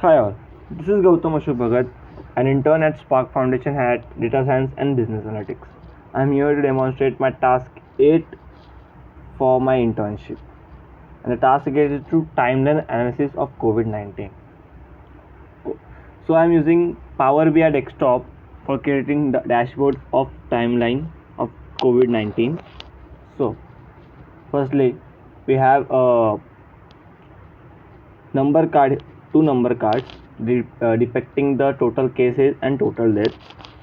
Hi all, this is Gautam Bhagat, an intern at Spark Foundation at Data Science and Business Analytics. I'm here to demonstrate my task 8 for my internship. And the task 8 is to timeline analysis of COVID-19. So I'm using Power BI desktop for creating the dashboard of timeline of COVID-19. So firstly, we have a number card, two number cards depicting the total cases and total deaths.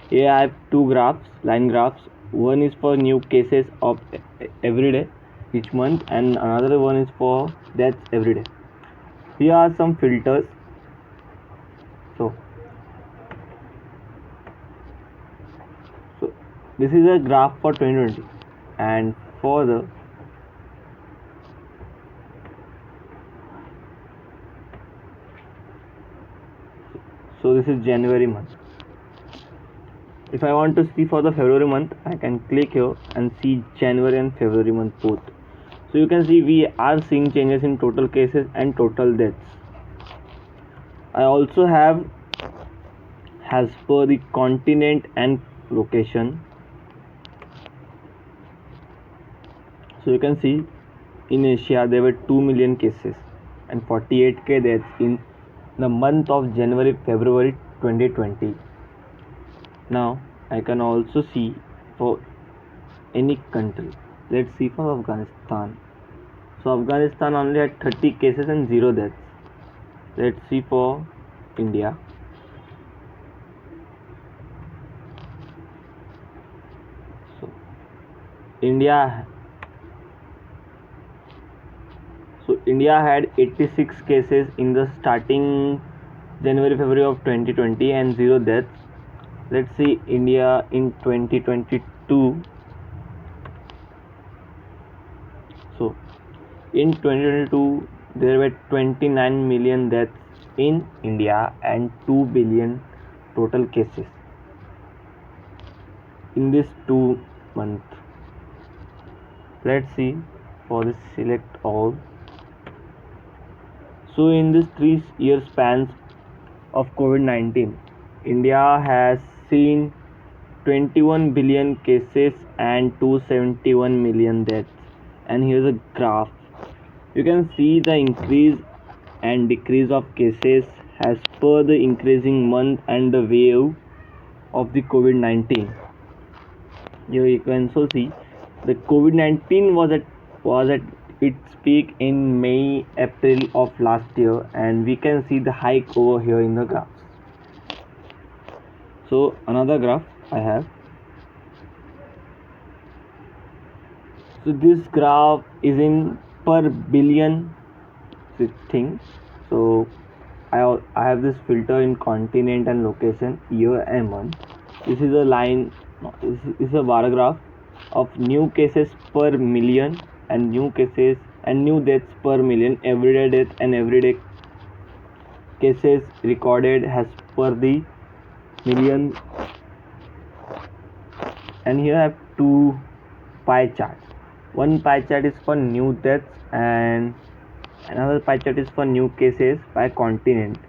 Here I have two graphs, line graphs. One is for new cases of every day each month, and another one is for deaths every day. Here are some filters. So this is a graph for 2020, and for the this is January month. If I want to see for the February month, I can click here and see January and February month both. So you can see we are seeing changes in total cases and total deaths. I also have as per the continent and location. So you can see in Asia there were 2 million cases and 48k deaths in the month of January-February 2020. Now I can also see for any country. Let's see for Afghanistan. So Afghanistan only had 30 cases and 0 deaths. Let's see for India. So India had 86 cases in the starting January-February of 2020 and 0 deaths. Let's see India in 2022. So in 2022 there were 29 million deaths in India and 2 billion total cases in this 2 months. Let's see for this select all. So in this 3 year spans of COVID-19, India has seen 21 billion cases and 271 million deaths. And here's a graph. You can see the increase and decrease of cases as per the increasing month and the wave of the COVID-19. Here you can also see the COVID-19 was at its peak in May, April of last year, and we can see the hike over here in the graphs. So another graph I have. So this graph is in per billion thing. So I have this filter in continent and location, year and month. This is a line. This is a bar graph of new cases per million and new cases and new deaths per million, everyday death and everyday cases recorded as per the million. And here I have two pie charts. One pie chart is for new deaths and another pie chart is for new cases by continent.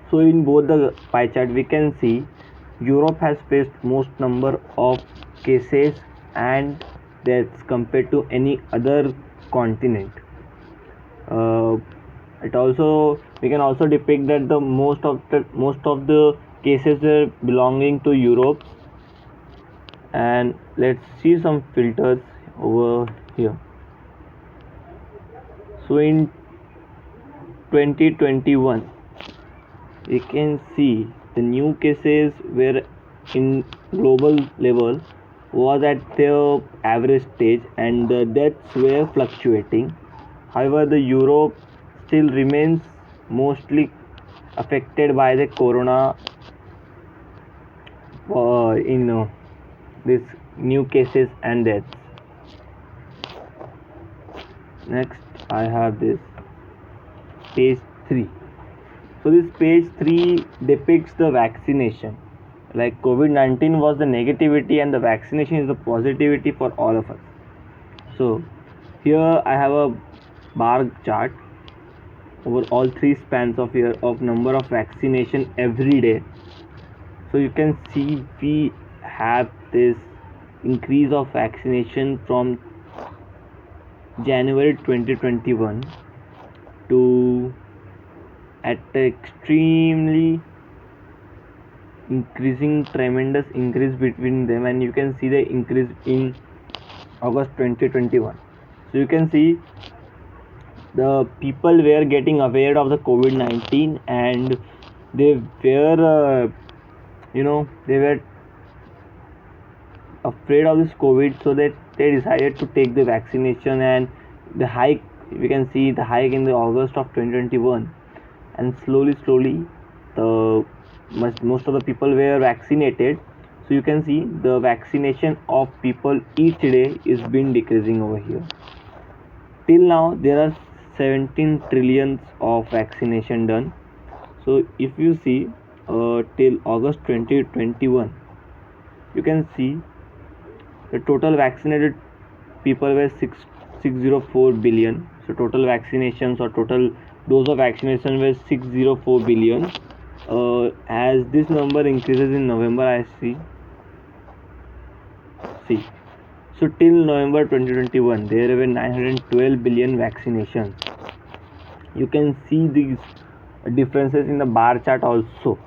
So in both the pie chart we can see Europe has faced most number of cases and deaths compared to any other continent. We can also depict that the most of the cases were belonging to Europe. And let's see some filters over here. So in 2021 we can see the new cases were in global level was at their average stage and the deaths were fluctuating. However, the Europe still remains mostly affected by the corona in these new cases and deaths. Next I have this page 3. So this page 3 depicts the vaccination. Like COVID-19 was the negativity and the vaccination is the positivity for all of us. So here I have a bar chart over all three spans of year of number of vaccination every day. So you can see we have this increase of vaccination from January 2021 to at extremely increasing tremendous increase between them, and you can see the increase in August 2021. So you can see the people were getting aware of the COVID-19, and they were they were afraid of this COVID, so that they decided to take the vaccination. And the hike, we can see the hike in the August of 2021, and slowly the most of the people were vaccinated. So you can see the vaccination of people each day is been decreasing over here. Till now there are 17 trillions of vaccination done. So if you see till August 2021, you can see the total vaccinated people were 604 billion. So total vaccinations or total dose of vaccination was 604 billion. As this number increases in November, I see. So till November 2021, there were 912 billion vaccinations. You can see these differences in the bar chart also.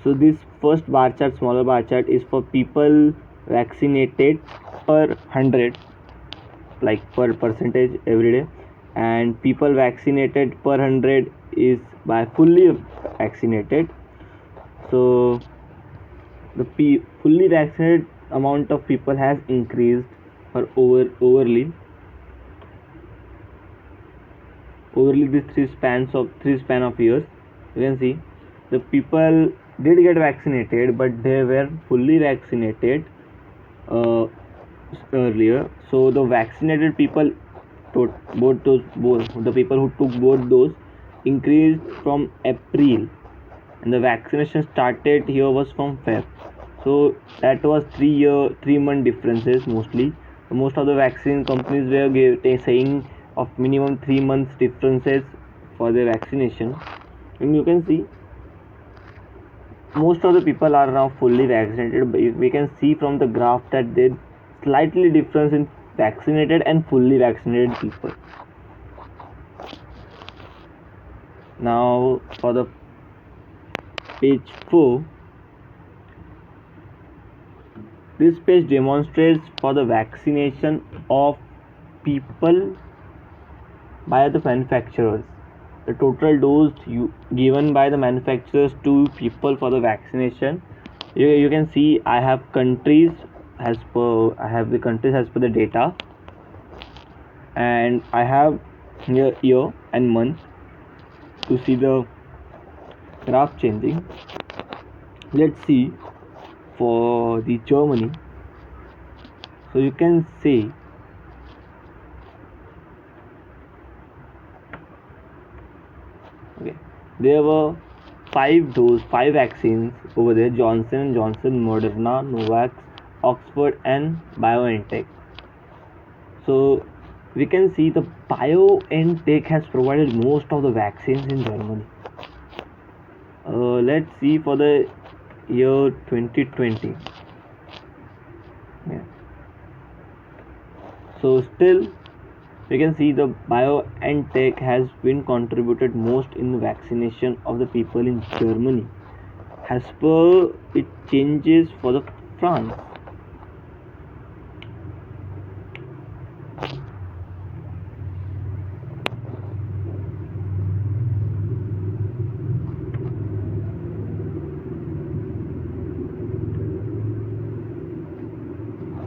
So this first bar chart, smaller bar chart, is for people vaccinated per 100, like per percentage every day, and people vaccinated per 100 is by fully vaccinated. So the fully vaccinated amount of people has increased for overly these three span of years. You can see the people did get vaccinated, but they were fully vaccinated earlier. So the vaccinated people, both the people who took both those, increased from April, and the vaccination started here was from Feb. So that was 3 month differences mostly. Most of the vaccine companies were saying of minimum 3 months differences for their vaccination. And you can see most of the people are now fully vaccinated, but we can see from the graph that there slightly difference in vaccinated and fully vaccinated people. Now for the page 4, this page demonstrates for the vaccination of people by the manufacturers, the total dose given by the manufacturers to people for the vaccination. You can see I have the countries as per the data, and I have here year and month to see the graph changing. Let's see for the Germany. So you can see there were 5 vaccines over there: Johnson & Johnson, Moderna, Novavax, Oxford and BioNTech. So we can see the BioNTech has provided most of the vaccines in Germany. Let's see for the year 2020. So still we can see the BioNTech has been contributed most in the vaccination of the people in Germany. As per it changes for the France.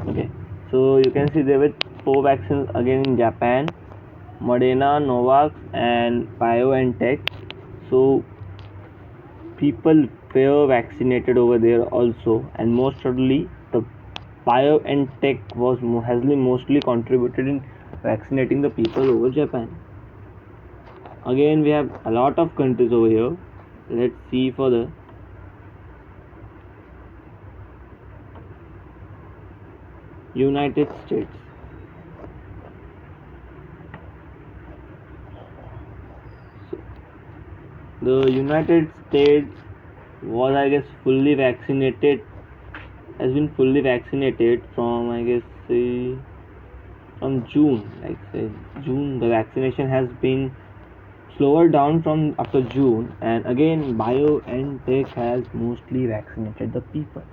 Okay, so you can see there were 4 vaccines again in Japan: Moderna, Novavax and BioNTech. So people were vaccinated over there also, and most certainly the BioNTech has been mostly contributed in vaccinating the people over Japan. Again we have a lot of countries over here. Let's see for the United States. The United States was, I guess, fully vaccinated, has been fully vaccinated from, I guess, from June. Like say June, the vaccination has been slower down from after June, and again BioNTech has mostly vaccinated the people.